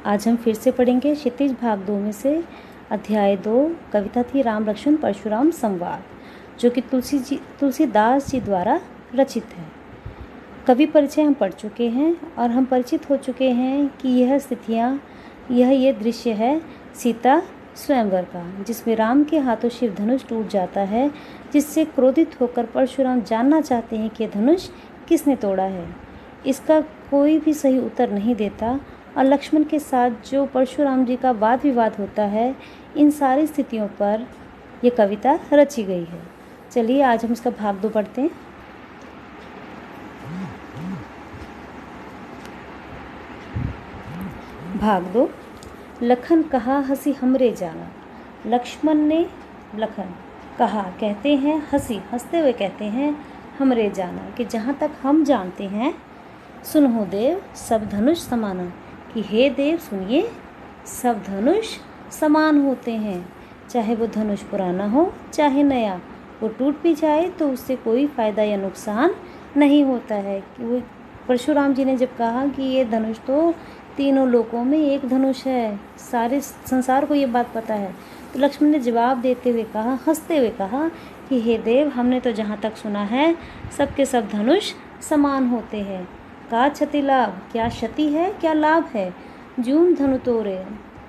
आज हम फिर से पढ़ेंगे क्षितिज भाग 2 में से अध्याय 2। कविता थी राम लक्ष्मण परशुराम संवाद, जो कि तुलसीदास जी द्वारा रचित है। कवि परिचय हम पढ़ चुके हैं और हम परिचित हो चुके हैं कि यह स्थितियाँ ये दृश्य है सीता स्वयंवर का, जिसमें राम के हाथों शिव धनुष टूट जाता है, जिससे क्रोधित होकर परशुराम जानना चाहते हैं कि यह धनुष किसने तोड़ा है। इसका कोई भी सही उत्तर नहीं देता और लक्ष्मण के साथ जो परशुराम जी का वाद विवाद होता है, इन सारी स्थितियों पर यह कविता रची गई है। चलिए आज हम इसका भाग 2 पढ़ते हैं। भाग 2। लखन कहा हंसी हमरे जाना। लक्ष्मण ने लखन कहा कहते हैं हंसते हुए कहते हैं हमरे जाना, कि जहाँ तक हम जानते हैं, सुनो देव सब धनुष समाना, कि हे देव सुनिए सब धनुष समान होते हैं। चाहे वो धनुष पुराना हो चाहे नया, वो टूट भी जाए तो उससे कोई फ़ायदा या नुकसान नहीं होता है। कि वो परशुराम जी ने जब कहा कि ये धनुष तो तीनों लोकों में एक धनुष है, सारे संसार को ये बात पता है, तो लक्ष्मण ने जवाब देते हुए कहा, हंसते हुए कहा कि हे देव, हमने तो जहाँ तक सुना है सबके सब धनुष समान होते हैं। का क्षति लाभ, क्या क्षति है क्या लाभ है। जून धनु तोड़े,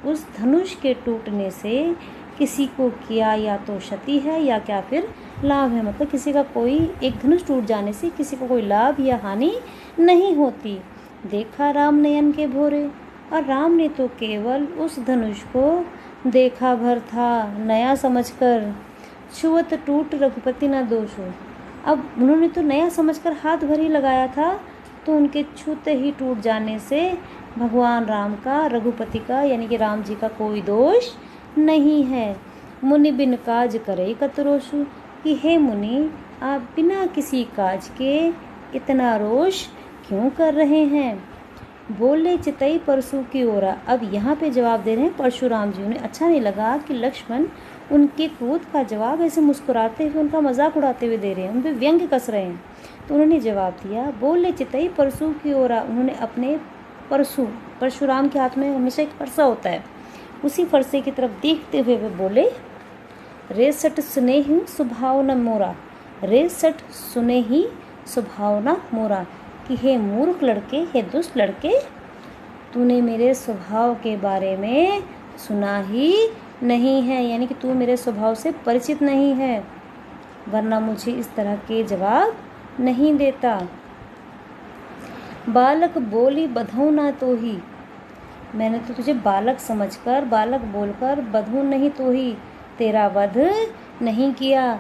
उस धनुष के टूटने से किसी को क्या या तो क्षति है या क्या फिर लाभ है। मतलब किसी का कोई एक धनुष टूट जाने से किसी को कोई लाभ या हानि नहीं होती। देखा राम नयन के भोरे, और राम ने तो केवल उस धनुष को देखा भर था, नया समझकर। छुअत टूट रघुपति न दोष हो, अब उन्होंने तो नया समझकर हाथ भर ही लगाया था, तो उनके छूते ही टूट जाने से भगवान राम का, रघुपति का यानी कि राम जी का कोई दोष नहीं है। मुनि बिन काज करे कतरोषु, कि हे मुनि, आप बिना किसी काज के इतना रोष क्यों कर रहे हैं। बोले चितई परसु की ओरा, अब यहाँ पे जवाब दे रहे हैं परशुराम जी। उन्हें अच्छा नहीं लगा कि लक्ष्मण उनके क्रोध का जवाब ऐसे मुस्कुराते हुए, उनका मजाक उड़ाते हुए दे रहे हैं, उन पर व्यंग्य कस रहे हैं। तो उन्होंने जवाब दिया, बोले चितई परसु की ओरा। उन्होंने अपने परशुराम के हाथ में हमेशा एक फरसा होता है, उसी फरसे की तरफ देखते हुए वे बोले, रे सट सुने ही स्वभाव न मोरा, रे सट सुने ही स्वभाव न मोरा, कि हे मूर्ख लड़के, हे दुष्ट लड़के, तूने मेरे स्वभाव के बारे में सुना ही नहीं है, यानी कि तू मेरे स्वभाव से परिचित नहीं है, वरना मुझे इस तरह के जवाब नहीं देता। बालक बोली बधऊ ना तो ही, मैंने तो तुझे बालक समझकर, बालक बोलकर बधू नहीं तो ही तेरा वध नहीं किया।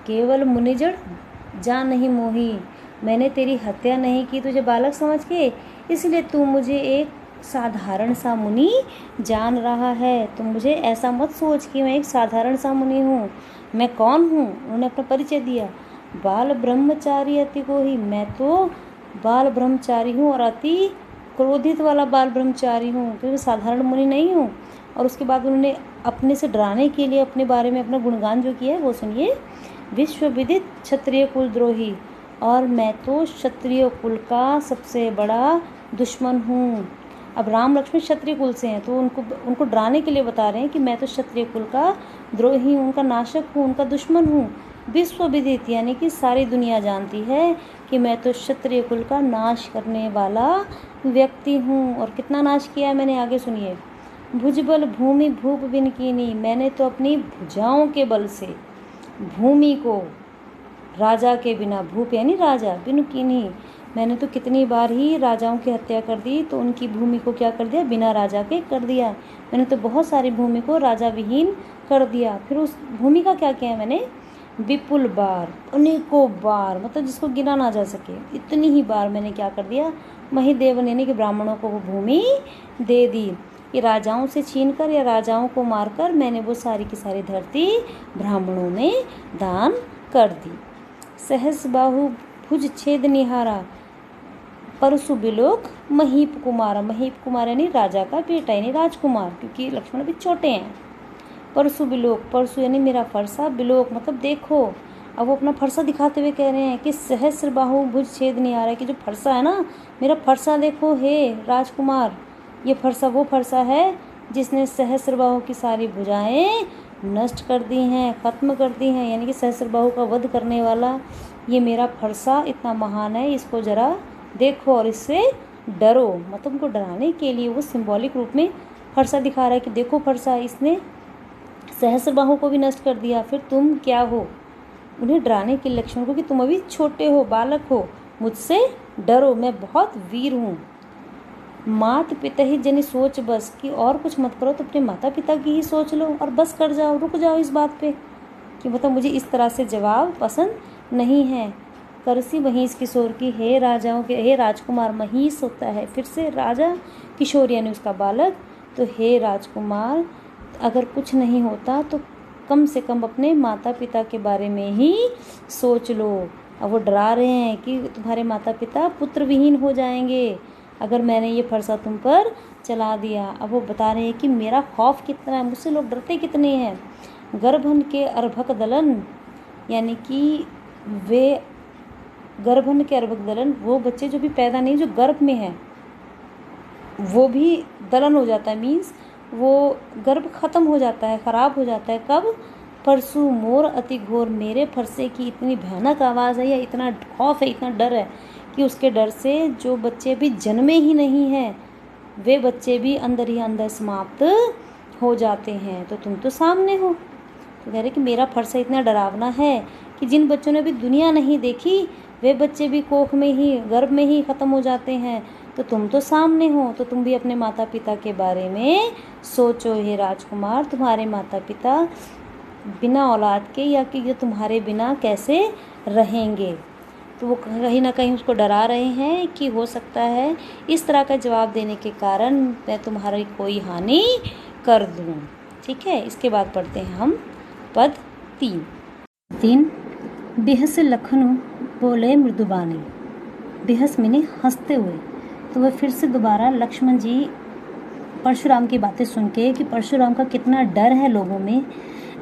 केवल मुनिजड़ जान नहीं मोही, मैंने तेरी हत्या नहीं की तुझे बालक समझ के, इसलिए तू मुझे एक साधारण सा मुनि जान रहा है। तो मुझे ऐसा मत सोच कि मैं एक साधारण सा मुनि हूँ। मैं कौन हूँ? उन्होंने अपना परिचय दिया, बाल ब्रह्मचारी अति को ही, मैं तो बाल ब्रह्मचारी हूँ और अति क्रोधित वाला बाल ब्रह्मचारी हूँ, क्योंकि साधारण मुनि नहीं हूँ। और उसके बाद उन्होंने अपने से डराने के लिए अपने बारे में अपना गुणगान जो किया है वो सुनिए। विश्व विदित क्षत्रिय कुल द्रोही, और मैं तो क्षत्रिय कुल का सबसे बड़ा दुश्मन हूँ। अब राम लक्ष्मण क्षत्रिय कुल से हैं, तो उनको डराने के लिए बता रहे हैं कि मैं तो क्षत्रिय कुल का द्रोही हूँ, उनका नाशक हूँ, उनका दुश्मन हूँ। विश्व विदित यानी कि सारी दुनिया जानती है कि मैं तो क्षत्रिय कुल का नाश करने वाला व्यक्ति हूँ। और कितना नाश किया है मैंने, आगे सुनिए। भुजबल भूमि भूप बिन कीनी, मैंने तो अपनी भुजाओं के बल से भूमि को, राजा के बिना, भूप यानी राजा, बिन कीनी, मैंने तो कितनी बार ही राजाओं की हत्या कर दी, तो उनकी भूमि को क्या कर दिया, बिना राजा के कर दिया। मैंने तो बहुत सारी भूमि को राजा विहीन कर दिया। फिर उस भूमि का क्या किया मैंने, विपुल बार, अनेकों बार, मतलब जिसको गिना ना जा सके, इतनी ही बार मैंने क्या कर दिया, महिदेवन यानी कि ब्राह्मणों को वो भूमि दे दी। ये राजाओं से छीनकर या राजाओं को मारकर मैंने वो सारी की सारी धरती ब्राह्मणों में दान कर दी। सहस बाहु भुज छेद निहारा, परशु बिलोक महीप कुमार, महीप कुमार यानी राजा का बेटा यानी राजकुमार, क्योंकि लक्ष्मण भी छोटे हैं। परशु बिलोक, परशु यानी मेरा फरसा, बिलोक मतलब देखो। अब वो अपना फरसा दिखाते हुए कह रहे हैं कि सहस्र बाहु भुज छेद नहीं आ रहा है, कि जो फरसा है ना, मेरा फरसा देखो हे राजकुमार, ये फरसा वो फरसा है जिसने सहस्रबाहु की सारी भुजाएं नष्ट कर दी हैं, ख़त्म कर दी हैं। यानी कि सहस्रबाहु का वध करने वाला ये मेरा फरसा इतना महान है, इसको ज़रा देखो और इससे डरो। मतलब उनको डराने के लिए वो सिंबॉलिक रूप में फरसा दिखा रहा है कि देखो फरसा, इसने सहस्रबाहु को भी नष्ट कर दिया, फिर तुम क्या हो। उन्हें डराने के लक्षण को कि तुम अभी छोटे हो, बालक हो, मुझसे डरो, मैं बहुत वीर हूँ। मात पिता ही जनी सोच बस, कि और कुछ मत करो तो अपने माता पिता की ही सोच लो और बस कर जाओ, रुक जाओ इस बात पे कि मतलब मुझे इस तरह से जवाब पसंद नहीं है। करसी महिष किशोर की, हे राजाओं के, हे राजकुमार, महिष होता है फिर से राजा, किशोर यानी उसका बालक, तो हे राजकुमार अगर कुछ नहीं होता तो कम से कम अपने माता पिता के बारे में ही सोच लो। अब वो डरा रहे हैं कि तुम्हारे माता पिता पुत्र विहीन हो जाएंगे अगर मैंने ये फरसा तुम पर चला दिया। अब वो बता रहे हैं कि मेरा खौफ कितना है, मुझसे लोग डरते कितने हैं। गर्भन के अर्भक दलन, यानी कि वे गर्भन के अर्भक दलन, वो बच्चे जो भी पैदा नहीं, जो गर्भ में हैं वो भी दलन हो जाता है, मीन्स वो गर्भ खत्म हो जाता है, ख़राब हो जाता है। कब? परसु मोर अति घोर, मेरे फरसे की इतनी भयानक आवाज़ है या इतना खौफ है, इतना डर है कि उसके डर से जो बच्चे भी जन्मे ही नहीं हैं वे बच्चे भी अंदर ही अंदर समाप्त हो जाते हैं। तो तुम तो सामने हो। तो कह रहे कि मेरा फरसा इतना डरावना है कि जिन बच्चों ने अभी दुनिया नहीं देखी वे बच्चे भी कोख में ही, गर्भ में ही ख़त्म हो जाते हैं। तो तुम तो सामने हो, तो तुम भी अपने माता पिता के बारे में सोचो। हे राजकुमार, तुम्हारे माता पिता बिना औलाद के या कि ये तुम्हारे बिना कैसे रहेंगे। तो वो कहीं ना कहीं उसको डरा रहे हैं कि हो सकता है इस तरह का जवाब देने के कारण मैं तुम्हारी कोई हानि कर दूं। ठीक है, इसके बाद पढ़ते हैं हम पद 3। बेहस लखनऊ बोले मृदुबानी, बेहस मैंने हंसते हुए। तो वह फिर से दोबारा लक्ष्मण जी परशुराम की बातें सुन के कि परशुराम का कितना डर है लोगों में,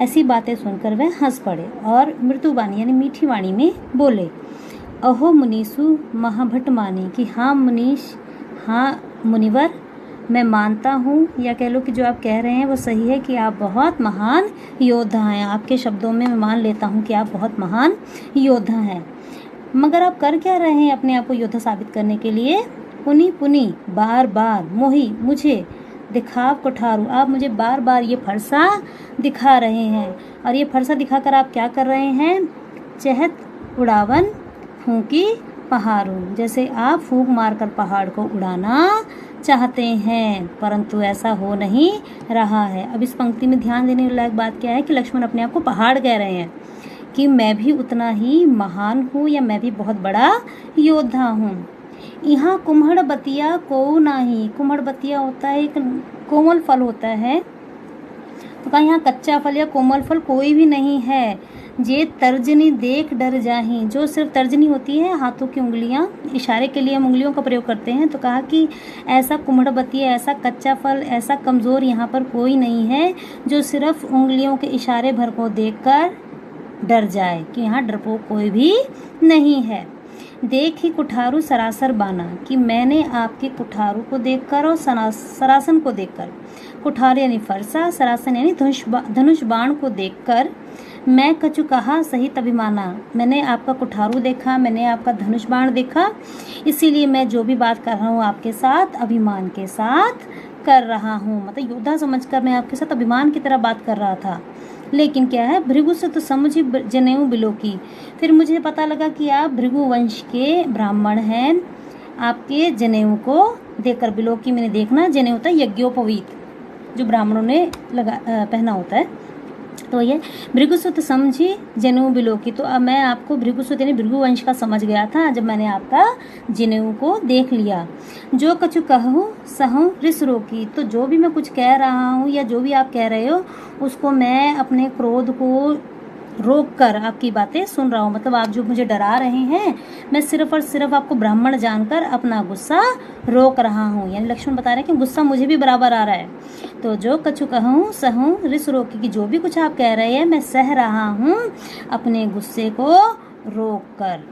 ऐसी बातें सुनकर वह हंस पड़े और मृदुबानी यानी मीठी वाणी में बोले, अहो मुनीसु महाभट मानी, कि हाँ मुनीश, हाँ मुनिवर, मैं मानता हूँ या कह लो कि जो आप कह रहे हैं वो सही है कि आप बहुत महान योद्धा हैं। आपके शब्दों में मैं मान लेता हूँ कि आप बहुत महान योद्धा हैं, मगर आप कर क्या रहे हैं अपने आप को योद्धा साबित करने के लिए? पुनी पुनी बार बार मोही मुझे दिखाव कोठारू, आप मुझे बार बार ये फरसा दिखा रहे हैं। और ये फरसा दिखाकर आप क्या कर रहे हैं? चहत उड़ावन फूंकी पहाड़ों, जैसे आप फूंक मारकर पहाड़ को उड़ाना चाहते हैं, परंतु ऐसा हो नहीं रहा है। अब इस पंक्ति में ध्यान देने लायक बात क्या है कि लक्ष्मण अपने आप को पहाड़ कह रहे हैं कि मैं भी उतना ही महान हूँ या मैं भी बहुत बड़ा योद्धा हूँ। यहाँ कुम्हड़ बतिया को नाही, कुम्हड़ बतिया होता है एक कोमल फल होता है, तो कहा यहाँ कच्चा फल या कोमल फल कोई भी नहीं है। जे तर्जनी देख डर जाही, जो सिर्फ तर्जनी होती है हाथों की उंगलियां, इशारे के लिए हम उंगलियों का प्रयोग करते हैं, तो कहा कि ऐसा कुम्हड़ बतिया, ऐसा कच्चा फल, ऐसा कमज़ोर यहाँ पर कोई नहीं है जो सिर्फ उंगलियों के इशारे भर को देखकर डर जाए, कि यहाँ डरपोक कोई भी नहीं है। देख ही कुठारू सरासर बाना, कि मैंने आपके कुठारू को देखकर और सरासन को देखकर, कुठार यानी फरसा, सरासन यानी धनुष बाण को देखकर, मैं कछु कहा सहित अभिमाना, मैंने आपका कुठारू देखा, मैंने आपका धनुष बाण देखा, इसीलिए मैं जो भी बात कर रहा हूँ आपके साथ अभिमान के साथ कर रहा हूँ। मतलब योद्धा समझकर मैं आपके साथ अभिमान की तरह बात कर रहा था। लेकिन क्या है, भृगु से तो समझी जनेऊ बिलोकी, फिर मुझे पता लगा कि आप भृगु वंश के ब्राह्मण हैं। आपके जनेऊ को देखकर, बिलोकी मैंने देखना, जनेऊ होता है यज्ञोपवीत जो ब्राह्मणों ने पहना होता है, तो ये भृगुसुत समझी जनेऊ बिलोकी। तो अब मैं आपको भृगुसुत यानी भृगु वंश का समझ गया था जब मैंने आपका जनेऊ को देख लिया। जो कछु कहूँ सहूँ रिस रोकी, तो जो भी मैं कुछ कह रहा हूँ या जो भी आप कह रहे हो उसको मैं अपने क्रोध को रोक कर आपकी बातें सुन रहा हूँ। मतलब आप जो मुझे डरा रहे हैं, मैं सिर्फ और सिर्फ आपको ब्राह्मण जानकर अपना गुस्सा रोक रहा हूँ। यानी लक्ष्मण बता रहे हैं कि गुस्सा मुझे भी बराबर आ रहा है। तो जो कछु कहूँ सहूँ रिस रोकी, कि जो भी कुछ आप कह रहे हैं मैं सह रहा हूँ अपने गुस्से को रोक कर।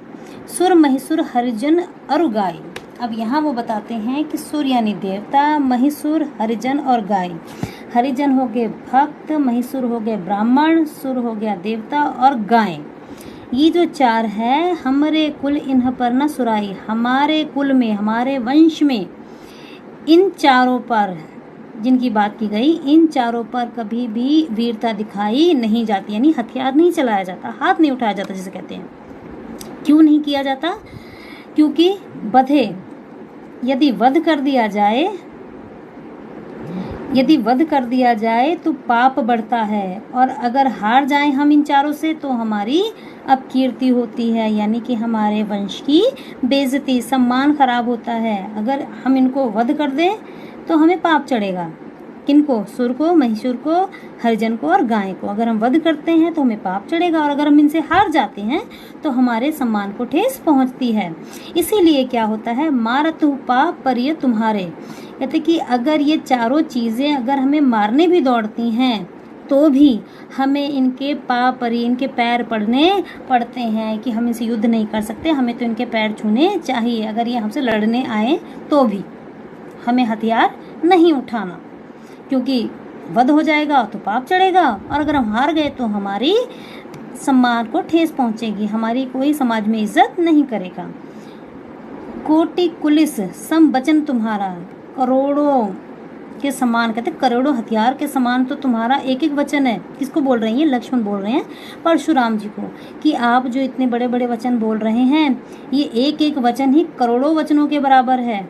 सुर महिसुर हरिजन अरुगाई, अब यहाँ वो बताते हैं कि सूर्य यानी देवता, महिषुर हरिजन और गाय। हरिजन हो गए भक्त, महिषुर हो गए ब्राह्मण, सुर हो गया देवता और गाय। ये जो चार है, हमरे कुल इन्ह पर न सुराई, हमारे कुल में, हमारे वंश में इन चारों पर जिनकी बात की गई, इन चारों पर कभी भी वीरता दिखाई नहीं जाती, यानी हथियार नहीं चलाया जाता, हाथ नहीं उठाया जाता जिसे कहते हैं। क्यों नहीं किया जाता? क्योंकि वधे, यदि वध कर दिया जाए तो पाप बढ़ता है, और अगर हार जाएं हम इन चारों से तो हमारी अपकीर्ति होती है, यानी कि हमारे वंश की बेइज्जती, सम्मान खराब होता है। अगर हम इनको वध कर दें तो हमें पाप चढ़ेगा। किनको? सुर को, महिषुर को, हरिजन को और गाय को। अगर हम वध करते हैं तो हमें पाप चढ़ेगा, और अगर हम इनसे हार जाते हैं तो हमारे सम्मान को ठेस पहुंचती है। इसीलिए क्या होता है, मारत पाप परिय तुम्हारे, कहते कि अगर ये चारों चीजें अगर हमें मारने भी दौड़ती हैं तो भी हमें इनके पाप परी, इनके पैर पड़ते हैं कि हम इनसे युद्ध नहीं कर सकते, हमें तो इनके पैर छूने चाहिए। अगर ये हमसे लड़ने आए तो भी हमें हथियार नहीं उठाना, क्योंकि वध हो जाएगा तो पाप चढ़ेगा, और अगर हम हार गए तो हमारी सम्मान को ठेस पहुंचेगी, हमारी कोई समाज में इज्जत नहीं करेगा। कोटि कुलिस सम वचन तुम्हारा, करोड़ों के समान, कहते करोड़ों हथियार के समान तो तुम्हारा एक एक वचन है। किसको बोल रहे हैं? लक्ष्मण बोल रहे हैं परशुराम जी को, कि आप जो इतने बड़े बड़े वचन बोल रहे हैं, ये एक एक वचन ही करोड़ों वचनों के बराबर है।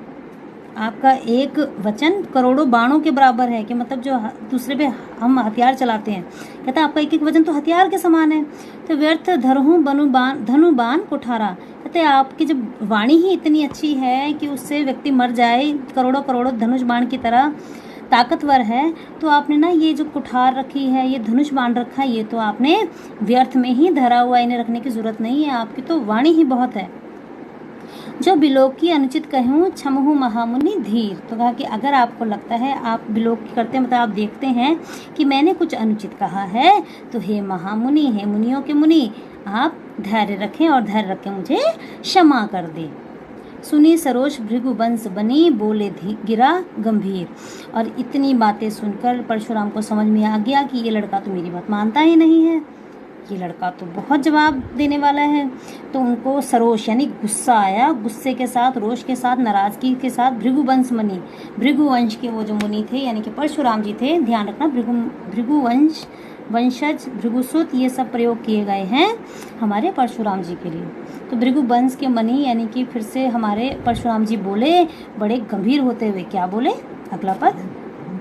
आपका एक वचन करोड़ों बाणों के बराबर है, कि मतलब जो दूसरे पे हम हथियार चलाते हैं, कहता आपका एक एक वचन तो हथियार के समान है। तो व्यर्थ धनु बाण कुठारा, कहते आपकी जब वाणी ही इतनी अच्छी है कि उससे व्यक्ति मर जाए, करोड़ों करोड़ों धनुष बाण की तरह ताकतवर है, तो आपने ना ये जो कुठार रखी है, ये धनुष बाण रखा है, ये तो आपने व्यर्थ में ही धरा हुआ, इन्हें रखने की जरूरत नहीं है, आपकी तो वाणी ही बहुत है। जो बिलोकी अनुचित कहूँ क्षमहु महामुनि धीर, तो कहा कि अगर आपको लगता है, आप बिलोकी करते हैं, मतलब आप देखते हैं कि मैंने कुछ अनुचित कहा है, तो हे महामुनि, हे मुनियों के मुनि, आप धैर्य रखें और धैर्य रखें मुझे क्षमा कर दे। सुनी सरोज भृगुवंश बनी, बोले गिरा गंभीर। और इतनी बातें सुनकर परशुराम को समझ में आ गया कि ये लड़का तो मेरी बात मानता ही नहीं है, ये लड़का तो बहुत जवाब देने वाला है। तो उनको सरोष यानी गुस्सा आया, गुस्से के साथ, रोष के साथ, नाराजगी के साथ भृगुवंश मुनि, भृगुवंश के वो जो मुनि थे यानी कि परशुराम जी थे, ध्यान रखना भृगुवंश, वंशज, भृगुसुत, ये सब प्रयोग किए गए हैं हमारे परशुराम जी के लिए। तो भृगुवंश के मुनि यानी कि फिर से हमारे परशुराम जी बोले बड़े गंभीर होते हुए, क्या बोले? अगला पद